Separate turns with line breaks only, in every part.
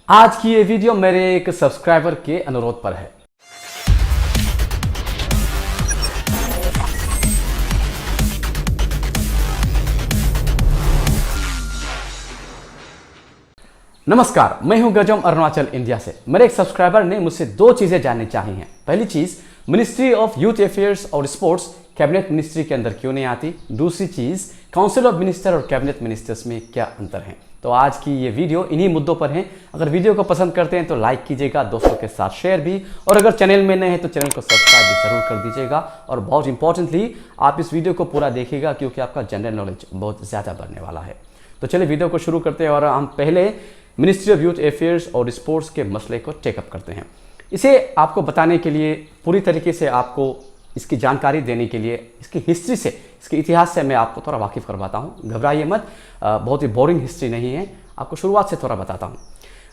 आज की ये वीडियो मेरे एक सब्सक्राइबर के अनुरोध पर है। नमस्कार, मैं हूं गजम अरुणाचल इंडिया से। मेरे एक सब्सक्राइबर ने मुझसे दो चीजें जाननी चाहिए हैं। पहली चीज, मिनिस्ट्री ऑफ यूथ अफेयर्स और स्पोर्ट्स कैबिनेट मिनिस्ट्री के अंदर क्यों नहीं आती। दूसरी चीज, काउंसिल ऑफ मिनिस्टर और कैबिनेट मिनिस्टर्स में क्या अंतर है। तो आज की ये वीडियो इन्हीं मुद्दों पर है। अगर वीडियो को पसंद करते हैं तो लाइक कीजिएगा, दोस्तों के साथ शेयर भी, और अगर चैनल में नए हैं तो चैनल को सब्सक्राइब भी जरूर कर दीजिएगा। और बहुत इंपॉर्टेंटली आप इस वीडियो को पूरा देखिएगा क्योंकि आपका जनरल नॉलेज बहुत ज़्यादा बढ़ने वाला है। तो चलिए वीडियो को शुरू करते हैं और हम पहले मिनिस्ट्री ऑफ यूथ अफेयर्स और स्पोर्ट्स के मसले को टेकअप करते हैं। इसे आपको बताने के लिए, पूरी तरीके से आपको इसकी जानकारी देने के लिए, इसकी हिस्ट्री से, इसके इतिहास से मैं आपको थोड़ा वाकिफ़ करवाता हूँ। घबराइए मत, बहुत ही बोरिंग हिस्ट्री नहीं है, आपको शुरुआत से थोड़ा बताता हूँ।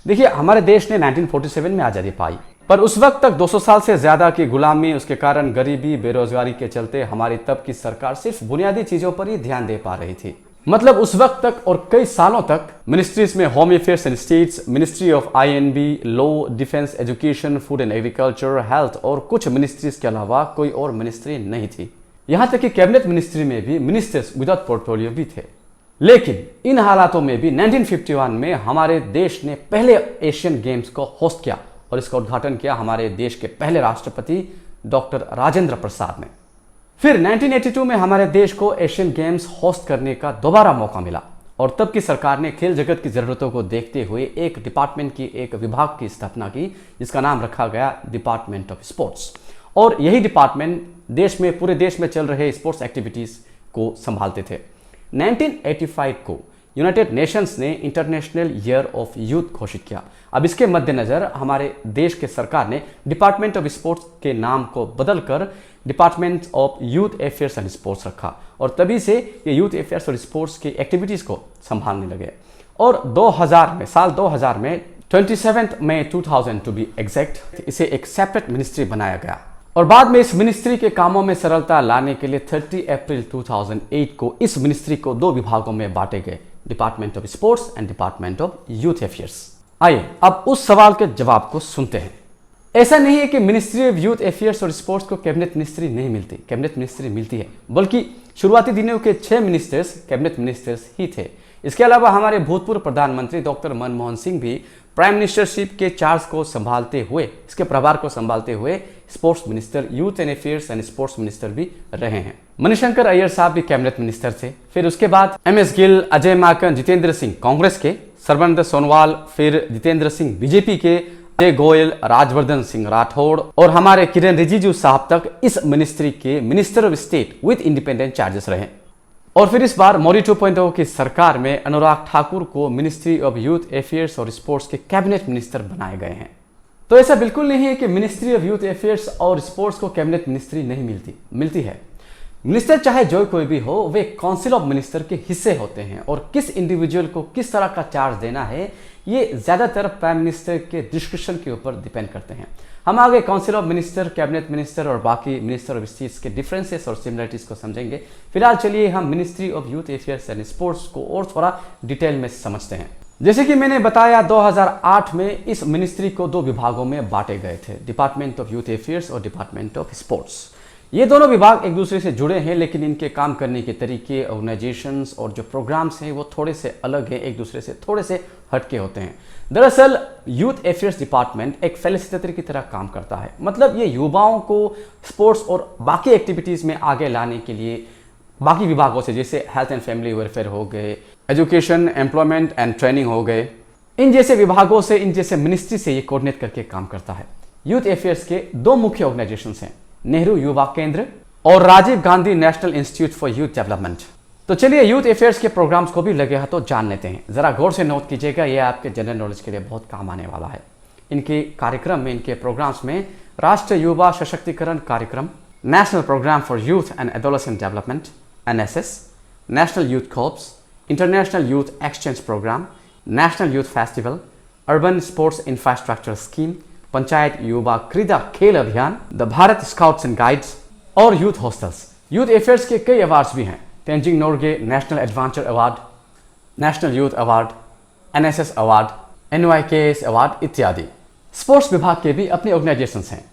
देखिए, हमारे देश ने 1947 में आज़ादी पाई, पर उस वक्त तक 200 साल से ज़्यादा की गुलामी, उसके कारण गरीबी, बेरोजगारी के चलते हमारी तब की सरकार सिर्फ बुनियादी चीज़ों पर ही ध्यान दे पा रही थी। मतलब उस वक्त तक और कई सालों तक मिनिस्ट्रीज में home affairs and states, ministry of I&B, law, defence, education, food and agriculture, health और कुछ मिनिस्ट्रीज के अलावा कोई और मिनिस्ट्री नहीं थी। यहाँ तक कि कैबिनेट मिनिस्ट्री में भी मिनिस्टर्स विदाउट पोर्टफोलियो भी थे। लेकिन इन हालातों में भी 1951 में हमारे देश ने पहले एशियन गेम्स को होस्ट किया और इसका उद्घाटन किया हमारे देश के पहले राष्ट्रपति डॉक्टर राजेंद्र प्रसाद ने। फिर 1982 में हमारे देश को एशियन गेम्स होस्ट करने का दोबारा मौका मिला और तब की सरकार ने खेल जगत की ज़रूरतों को देखते हुए एक डिपार्टमेंट की, एक विभाग की स्थापना की जिसका नाम रखा गया डिपार्टमेंट ऑफ स्पोर्ट्स। और यही डिपार्टमेंट देश में, पूरे देश में चल रहे स्पोर्ट्स एक्टिविटीज़ को संभालते थे। 1985 को यूनाइटेड नेशंस ने इंटरनेशनल ईयर ऑफ यूथ घोषित किया। अब इसके मद्देनज़र हमारे देश के सरकार ने डिपार्टमेंट ऑफ स्पोर्ट्स के नाम को बदलकर department of youth affairs and sports रखा और तभी से ये यूथ अफेयर्स और स्पोर्ट्स की एक्टिविटीज़ को संभालने लगे। और 2000 में, साल 2000 में 27 मई 2000 टू बी एग्जैक्ट, इसे एक सेपरेट मिनिस्ट्री बनाया गया। और बाद में इस मिनिस्ट्री के कामों में सरलता लाने के लिए 30 अप्रैल 2008 को इस मिनिस्ट्री को दो विभागों में बांटे गए, department of sports and department of youth affairs. आइए अब उस सवाल के जवाब को सुनते हैं। ऐसा नहीं है कि मिनिस्ट्री ऑफ यूथ अफेयर्स और स्पोर्ट्स को कैबिनेट मिनिस्ट्री नहीं मिलती, कैबिनेट मिनिस्ट्री मिलती है, बल्कि शुरुआती दिनों के 6 मिनिस्टर्स कैबिनेट मिनिस्टर्स ही थे। इसके अलावा हमारे भूतपूर्व प्रधानमंत्री डॉक्टर मनमोहन सिंह भी प्राइम मिनिस्टरशिप के चार्ज को संभालते हुए, इसके प्रभार को संभालते हुए sports minister, youth and affairs and sports minister भी रहे हैं। मणिशंकर अय्यर साहब भी कैबिनेट मिनिस्टर थे। फिर उसके बाद MS गिल, अजय माकन, जितेंद्र सिंह कांग्रेस के, सर्बानंद सोनोवाल, फिर जितेंद्र सिंह बीजेपी के, अजय गोयल, राजवर्धन सिंह राठौड़ और हमारे किरण रिजिजू साहब तक इस मिनिस्ट्री के minister of state with independent charges रहे। और फिर इस बार मोदी 2.0 की सरकार में अनुराग ठाकुर को मिनिस्ट्री ऑफ यूथ अफेयर्स और स्पोर्ट्स के कैबिनेट मिनिस्टर बनाए गए हैं। तो ऐसा बिल्कुल नहीं है कि मिनिस्ट्री ऑफ यूथ अफेयर्स और स्पोर्ट्स को कैबिनेट मिनिस्ट्री नहीं मिलती है। मिनिस्टर चाहे जो कोई भी हो, वे काउंसिल ऑफ मिनिस्टर के हिस्से होते हैं और किस इंडिविजुअल को किस तरह का चार्ज देना है ये ज़्यादातर प्राइम मिनिस्टर के डिस्क्रिप्शन के ऊपर डिपेंड करते हैं। हम आगे council of minister, cabinet minister और बाकी मिनिस्टर ऑफ स्टेट्स के डिफरेंसेस और सिमिलरिटीज़ को समझेंगे। फिलहाल चलिए हम ministry of youth affairs and sports को और थोड़ा डिटेल में समझते हैं। जैसे कि मैंने बताया, 2008 में इस मिनिस्ट्री को दो विभागों में बांटे गए थे, डिपार्टमेंट ऑफ यूथ अफेयर्स और डिपार्टमेंट ऑफ स्पोर्ट्स। ये दोनों विभाग एक दूसरे से जुड़े हैं, लेकिन इनके काम करने के तरीके, ऑर्गेनाइजेशंस और जो प्रोग्राम्स हैं वो थोड़े से अलग हैं, एक दूसरे से थोड़े से हटके होते हैं। दरअसल यूथ अफेयर्स डिपार्टमेंट एक फैसिलिटेटर की तरह काम करता है। मतलब ये युवाओं को स्पोर्ट्स और बाकी एक्टिविटीज़ में आगे लाने के लिए बाकी विभागों से, जैसे हेल्थ एंड फैमिली वेलफेयर हो गए, एजुकेशन, एम्प्लॉयमेंट एंड ट्रेनिंग हो गए, इन जैसे विभागों से, इन जैसे मिनिस्ट्री से ये कोऑर्डिनेट करके काम करता है। यूथ अफेयर्स के दो मुख्य ऑर्गेनाइजेशंस हैं, नेहरू युवा केंद्र और Rajiv Gandhi national institute for youth development. तो चलिए यूथ अफेयर्स के प्रोग्राम्स को भी लगे हाथों जान लेते हैं। जरा गौर से नोट कीजिएगा, ये आपके जनरल नॉलेज के लिए बहुत काम आने वाला है। इनके कार्यक्रम में, इनके प्रोग्राम्स में राष्ट्रीय Yuva Sashaktikaran Karyakram, national programme for youth and adolescent development NSS, national youth corps, international youth exchange programme, national youth festival, urban sports infrastructure scheme, Panchayat Yuva Krida Khel Abhiyan, the Bharat scouts and guides और यूथ हॉस्टल्स। यूथ अफेयर्स के कई awards भी हैं, Tenzing Norgay national adventure award, national youth award, NSS award, NYKS award इत्यादि। Sports विभाग के भी अपने ऑर्गेनाइजेशंस हैं।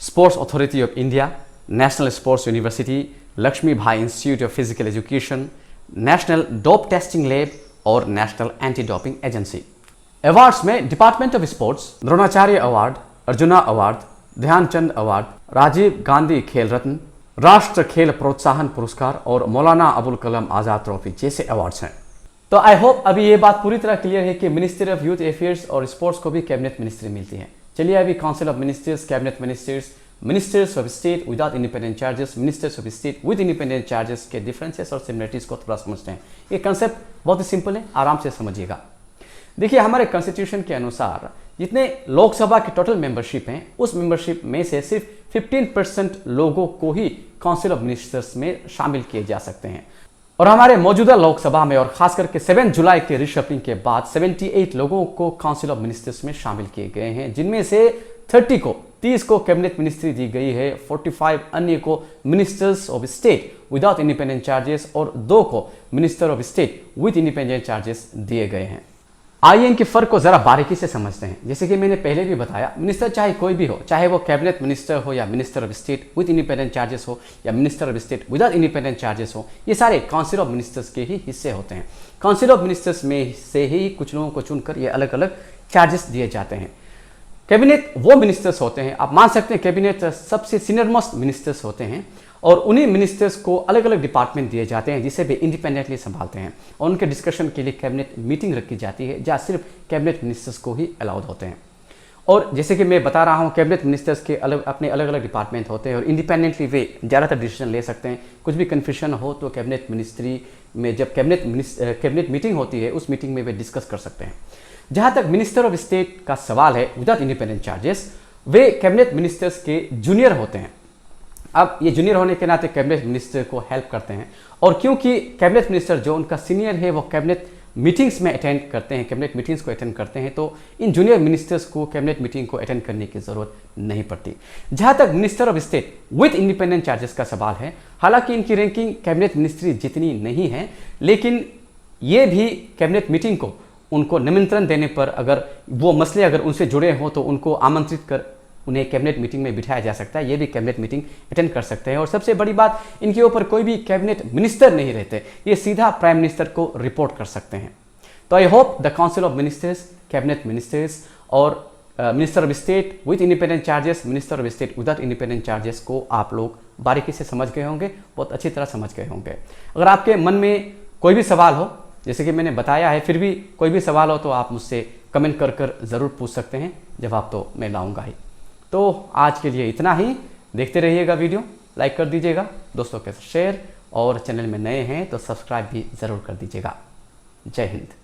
Sports authority of India, national sports university, Lakshmi Bai institute of physical education, national dope testing lab और national anti doping agency. Awards में department of sports Dronacharya award, Arjuna award, Dhyanchand award, Rajiv Gandhi Khel Ratna, Rashtra Khel Protsahan Puraskar और Maulana Abul Kalam Azad trophy जैसे अवार्ड्स हैं। तो आई होप अभी ये बात पूरी तरह क्लियर है कि मिनिस्ट्री ऑफ यूथ अफेयर्स और स्पोर्ट्स को भी कैबिनेट मिनिस्ट्री मिलती है। चलिए अभी council of ministers, cabinet ministers, ministers of state without independent charges, ministers of state with independent charges के डिफरेंसेस और सिमिलरिटीज को थोड़ा समझते हैं। ये कंसेप्ट बहुत ही सिंपल है, आराम से समझिएगा। देखिए हमारे कॉन्स्टिट्यूशन के अनुसार जितने लोकसभा की टोटल मेंबरशिप हैं, उस मेंबरशिप में से सिर्फ 15% लोगों को ही काउंसिल ऑफ मिनिस्टर्स में शामिल किए जा सकते हैं। और हमारे मौजूदा लोकसभा में और खास करके 7 जुलाई के रिशफलिंग के बाद 78 लोगों को काउंसिल ऑफ मिनिस्टर्स में शामिल किए गए हैं, जिनमें से 30 को कैबिनेट मिनिस्ट्री दी गई है, 45 अन्य को ministers of state without independent charges और 2 को minister of state with independent charges दिए गए हैं। आइए इनके फर्क को जरा बारीकी से समझते हैं। जैसे कि मैंने पहले भी बताया, मिनिस्टर चाहे कोई भी हो, चाहे वो कैबिनेट मिनिस्टर हो या minister of state with independent charges हो या minister of state without independent charges हो, ये सारे काउंसिल ऑफ मिनिस्टर्स के ही हिस्से होते हैं। काउंसिल ऑफ मिनिस्टर्स में से ही कुछ लोगों को चुनकर ये अलग अलग चार्जेस दिए जाते हैं। कैबिनेट वो मिनिस्टर्स होते हैं, आप मान सकते हैं कैबिनेट सबसे सीनियर मोस्ट मिनिस्टर्स होते हैं और उन्हीं मिनिस्टर्स को अलग अलग डिपार्टमेंट दिए जाते हैं जिसे वे इंडिपेंडेंटली संभालते हैं और उनके डिस्कशन के लिए कैबिनेट मीटिंग रखी जाती है जहाँ सिर्फ कैबिनेट मिनिस्टर्स को ही अलाउड होते हैं। और जैसे कि मैं बता रहा हूँ, कैबिनेट मिनिस्टर्स के अपने अलग अलग डिपार्टमेंट होते हैं और इंडिपेंडेंटली वे ज़्यादातर डिसीजन ले सकते हैं। कुछ भी कन्फ्यूजन हो तो कैबिनेट मिनिस्ट्री में जब कैबिनेट मीटिंग होती है, उस मीटिंग में वे डिस्कस कर सकते हैं। जहाँ तक मिनिस्टर ऑफ स्टेट का सवाल है विदाउट इंडिपेंडेंट चार्जेस, वे कैबिनेट मिनिस्टर्स के जूनियर होते हैं। अब ये जूनियर होने के नाते कैबिनेट मिनिस्टर को हेल्प करते हैं और क्योंकि कैबिनेट मिनिस्टर जो उनका सीनियर है वो कैबिनेट मीटिंग्स में अटेंड करते हैं, कैबिनेट मीटिंग्स को अटेंड करते हैं, तो इन जूनियर मिनिस्टर्स को कैबिनेट मीटिंग को अटेंड करने की ज़रूरत नहीं पड़ती। जहाँ तक minister of state with independent charges का सवाल है, हालांकि इनकी रैंकिंग कैबिनेट मिनिस्ट्री जितनी नहीं है, लेकिन ये भी कैबिनेट मीटिंग को उनको निमंत्रण देने पर अगर वो मसले अगर उनसे जुड़े हों तो उनको आमंत्रित कर उन्हें कैबिनेट मीटिंग में बिठाया जा सकता है। ये भी कैबिनेट मीटिंग अटेंड कर सकते हैं। और सबसे बड़ी बात, इनके ऊपर कोई भी कैबिनेट मिनिस्टर नहीं रहते, ये सीधा प्राइम मिनिस्टर को रिपोर्ट कर सकते हैं। तो I hope the council of ministers, cabinet ministers और minister of state with independent charges, minister of state without independent charges को आप लोग बारीकी से समझ गए होंगे, बहुत अच्छी तरह समझ गए होंगे। अगर आपके मन में कोई भी सवाल हो, जैसे कि मैंने बताया है, फिर भी कोई भी सवाल हो तो आप मुझसे कमेंट कर ज़रूर पूछ सकते हैं, जवाब तो मैं लाऊंगा ही। तो आज के लिए इतना ही। देखते रहिएगा वीडियो, लाइक कर दीजिएगा, दोस्तों के साथ शेयर, और चैनल में नए हैं तो सब्सक्राइब भी ज़रूर कर दीजिएगा। जय हिंद।